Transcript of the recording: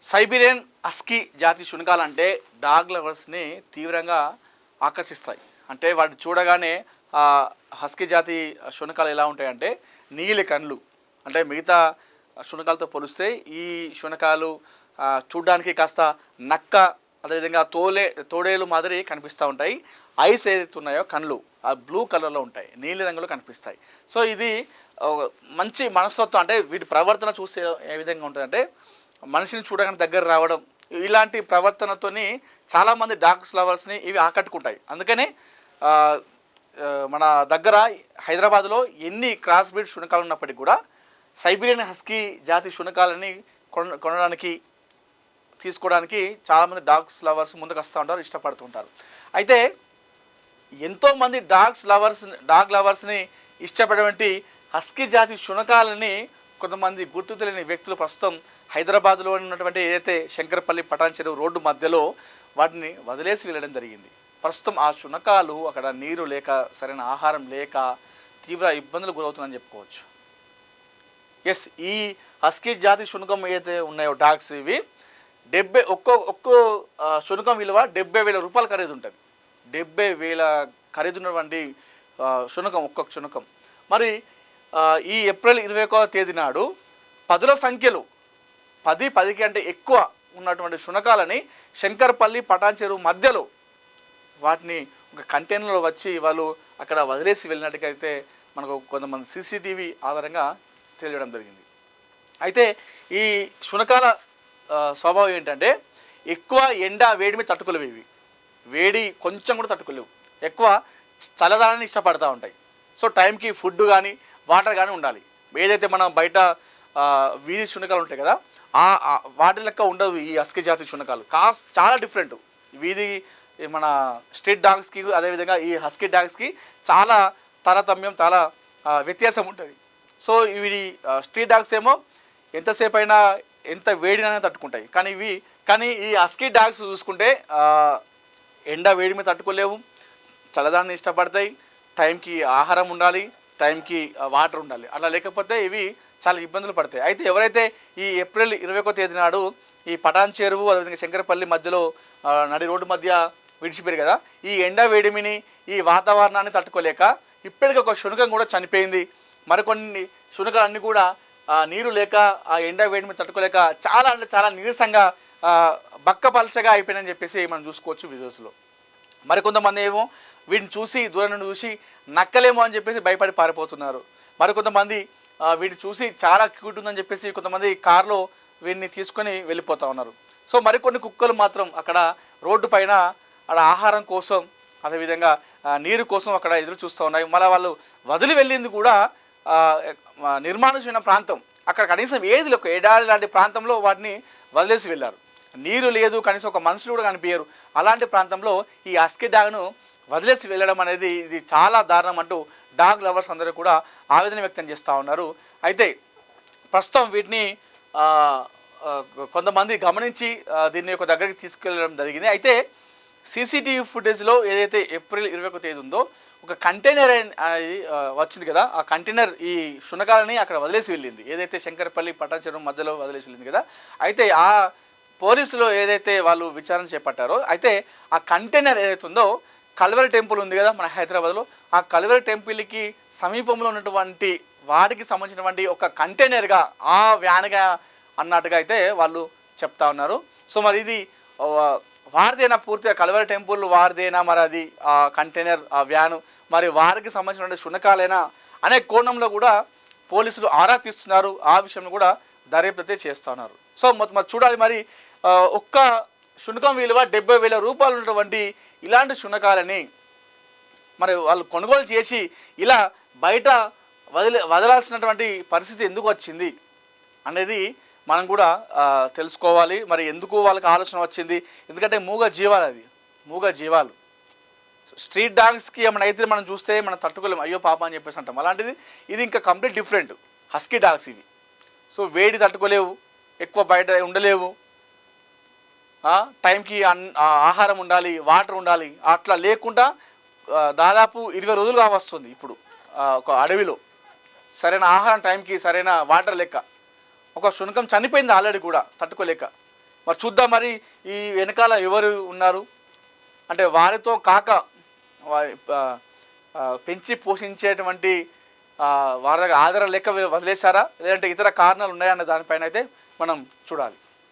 Siberian husky జాతి శునకాలంటే dog లవర్స్ని తీవ్రంగా ఆకర్షిస్తాయి. అంటే వాటిని చూడగానే హస్కీ జాతి శునకాలు ఎలా ఉంటాయంటే నీలి కళ్ళు. అంటే మిగతా శునకాలతో పోలిస్తే ఈ శునకాలు చూడడానికి కాస్త నక్క, అదేవిధంగా తోడేలు మాదిరి కనిపిస్తూ ఉంటాయి. ఐస్ ఏదైతే ఉన్నాయో కళ్ళు ఆ బ్లూ కలర్లో ఉంటాయి, నీలి రంగులో కనిపిస్తాయి. సో ఇది మంచి మనస్తత్వం. అంటే వీటి ప్రవర్తన చూస్తే ఏ విధంగా ఉంటుందంటే మనిషిని చూడగానే దగ్గర రావడం, ఇలాంటి ప్రవర్తనతోని చాలామంది డాగ్స్ లవర్స్ని ఇవి ఆకట్టుకుంటాయి. అందుకని మన దగ్గర హైదరాబాద్లో ఎన్ని క్రాస్ బ్రీడ్ శునకాలు ఉన్నప్పటికీ కూడా సైబీరియన్ హస్కీ జాతి శునకాలని కొనడానికి తీసుకోవడానికి చాలామంది డాగ్స్ లవర్స్ ముందుకు వస్తూ ఉంటారు, ఇష్టపడుతుంటారు. అయితే ఎంతోమంది డాగ్ లవర్స్ని ఇష్టపడేటువంటి హస్కీ జాతి శునకాలని కొంతమంది గుర్తు తెలియని వ్యక్తులు ప్రస్తుతం హైదరాబాద్లో ఉన్నటువంటి ఏదైతే శంకరపల్లి పటాన్ చెరువు రోడ్డు మధ్యలో వాటిని వదిలేసి వెళ్ళడం జరిగింది. ప్రస్తుతం ఆ శునకాలు అక్కడ నీరు లేక, సరైన ఆహారం లేక తీవ్ర ఇబ్బందులు గురవుతుందని చెప్పుకోవచ్చు. ఎస్, ఈ హస్కీ జాతి శునకం ఏదైతే ఉన్నాయో డాగ్స్, ఇవి ఒక్కో శునకం విలువ 70,000 రూపాయలు ఖరీదు ఉంటుంది. 70,000 ఖరీదున్నటువంటి శునకం, ఒక్కొక్క శునకం. మరి ఈ ఏప్రిల్ 21వ తేదీ నాడు 10ల సంఖ్యలో 10 కంటే ఎక్కువ ఉన్నటువంటి శునకాలని శంకర్పల్లి పటాన్ చెరువు మధ్యలో వాటిని ఒక కంటైనర్లో వచ్చి వాళ్ళు అక్కడ వదిలేసి వెళ్ళినట్టుకైతే మనకు కొంతమంది సీసీటీవీ ఆధారంగా తెలియడం జరిగింది. అయితే ఈ శునకాల స్వభావం ఏంటంటే ఎక్కువ ఎండ వేడిమి తట్టుకోలేవు. ఇవి వేడి కొంచెం కూడా తట్టుకోలేవు, ఎక్కువ చల్లదనాన్ని ఇష్టపడతా ఉంటాయి. సో టైంకి ఫుడ్ కానీ వాటర్ కానీ ఉండాలి. ఏదైతే మనం బయట వీధి శునకాలు ఉంటాయి కదా, వాటి లెక్క ఉండదు ఈ హస్కీ జాతి శునకాలు. చాలా డిఫరెంట్. వీధి మన స్ట్రీట్ డాగ్స్కి, అదేవిధంగా ఈ హస్కీ డాగ్స్కి చాలా తారతమ్యం, చాలా వ్యత్యాసం ఉంటుంది. సో ఇవి స్ట్రీట్ డాగ్స్ ఏమో ఎంతసేపు అయినా ఎంత వేడినైనా తట్టుకుంటాయి. కానీ ఈ హస్కీ డాగ్స్ చూసుకుంటే ఎండ వేడి మీద తట్టుకోలేవు, చల్లదాన్ని ఇష్టపడతాయి, టైంకి ఆహారం ఉండాలి, టైంకి వాటర్ ఉండాలి. అలా లేకపోతే ఇవి చాలా ఇబ్బందులు పడతాయి. అయితే ఎవరైతే ఈ ఏప్రిల్ 21వ తేదీ నాడు ఈ పటాన్ చెరువు, అదేవిధంగా శంకరపల్లి మధ్యలో నడి రోడ్డు మధ్య విడిచిపోయారు కదా, ఈ ఎండ వేడిమిని, ఈ వాతావరణాన్ని తట్టుకోలేక ఇప్పటికీ ఒక శునకం కూడా చనిపోయింది. మరికొన్ని శునకాలన్నీ కూడా నీరు లేక, ఆ ఎండ వేడిమి తట్టుకోలేక చాలా అంటే చాలా నీరసంగా బక్కపలచగా అయిపోయిందని చెప్పేసి మనం చూసుకోవచ్చు విజువల్స్లో. మరికొంతమంది ఏమో వీటిని చూసి దూరం నుండి చూసి నక్కలేమో అని చెప్పేసి భయపడి పారిపోతున్నారు. మరికొంతమంది వీటిని చూసి చాలా క్యూట్ ఉందని చెప్పేసి కొంతమంది కార్లో వీటిని తీసుకొని వెళ్ళిపోతూ ఉన్నారు. సో మరికొన్ని కుక్కలు మాత్రం అక్కడ రోడ్డు పైన అక్కడ ఆహారం కోసం, అదేవిధంగా నీరు కోసం అక్కడ ఎదురు చూస్తూ ఉన్నాయి. మళ్ళీ వాళ్ళు వదిలి వెళ్ళింది కూడా నిర్మానుష్యమైన ప్రాంతం, అక్కడ కనీసం ఏది ఒక ఎడారి లాంటి ప్రాంతంలో వాటిని వదిలేసి వెళ్ళారు. నీరు లేదు, కనీసం ఒక మనుషులు కూడా కనిపించారు. అలాంటి ప్రాంతంలో ఈ హస్కీ డాగ్ను వదిలేసి వెళ్ళడం అనేది ఇది చాలా దారుణం అంటూ డాగ్ లవర్స్ అందరూ కూడా ఆవేదన వ్యక్తం చేస్తూ ఉన్నారు. అయితే ప్రస్తుతం వీటిని కొంతమంది గమనించి దీన్ని ఒక దగ్గరికి తీసుకెళ్ళడం జరిగింది. అయితే సీసీటీవీ ఫుటేజ్లో ఏదైతే ఏప్రిల్ 21వ తేదీ ఉందో ఒక కంటైనర్ అనేది వచ్చింది కదా, ఆ కంటైనర్ ఈ శునకాలని అక్కడ వదిలేసి వెళ్ళింది. ఏదైతే శంకరపల్లి పటాన్ చెరువు మధ్యలో వదిలేసి వెళ్ళింది కదా, అయితే ఆ పోలీసులు ఏదైతే వాళ్ళు విచారణ చేపట్టారో, అయితే ఆ కంటైనర్ ఏదైతే ఉందో కల్వరి టెంపుల్ ఉంది కదా మన హైదరాబాద్లో, ఆ కల్వరి టెంపుల్కి సమీపంలో ఉన్నటువంటి వాటికి సంబంధించినటువంటి ఒక కంటైనర్గా, ఆ వ్యాన్గా అన్నట్టుగా అయితే వాళ్ళు చెప్తా ఉన్నారు. సో మరి ఇది వారిదేనా, పూర్తిగా కల్వరి టెంపుల్ వారిదేనా, మరి అది ఆ కంటైనర్, ఆ వ్యాను మరి వారికి సంబంధించిన శునకాలేనా అనే కోణంలో కూడా పోలీసులు ఆరా తీస్తున్నారు. ఆ విషయంలో కూడా దర్యాప్తు చేస్తూ ఉన్నారు. సో మరి చూడాలి, మరి ఒక్క శునకం విలువ 70,000 రూపాయలు ఉన్నటువంటి ఇలాంటి శునకాలని మరి వాళ్ళు కొనుగోలు చేసి ఇలా బయట వదలాల్సినటువంటి పరిస్థితి ఎందుకు వచ్చింది అనేది మనం కూడా తెలుసుకోవాలి. మరి ఎందుకు వాళ్ళకి ఆలోచన వచ్చింది? ఎందుకంటే మూగ జీవాలు స్ట్రీట్ డాగ్స్కి ఏమైనా అయితే మనం చూస్తే మనం తట్టుకోలేము, అయ్యో పాప అని చెప్పేసి అంటాం. అలాంటిది ఇది ఇంకా కంప్లీట్ డిఫరెంట్. హస్కీ డాగ్స్ ఇవి. సో వేడి తట్టుకోలేవు, ఎక్కువ బయట ఉండలేవు, టైంకి ఆహారం ఉండాలి, వాటర్ ఉండాలి. అట్లా లేకుండా దాదాపు 20 రోజులుగా వస్తుంది ఇప్పుడు ఒక అడవిలో. సరైన ఆహారం టైంకి, సరైన వాటర్ లెక్క. ఒక శునకం చనిపోయింది ఆల్రెడీ కూడా తట్టుకోలేక. మరి చూద్దాం మరి ఈ వెనకాల ఎవరు ఉన్నారు అంటే వారితో కాక పెంచి పోషించేటువంటి వారి దగ్గర ఆధారం లెక్క వదిలేశారా లేదంటే ఇతర కారణాలు ఉన్నాయన్న దానిపైన అయితే మనం చూడాలి.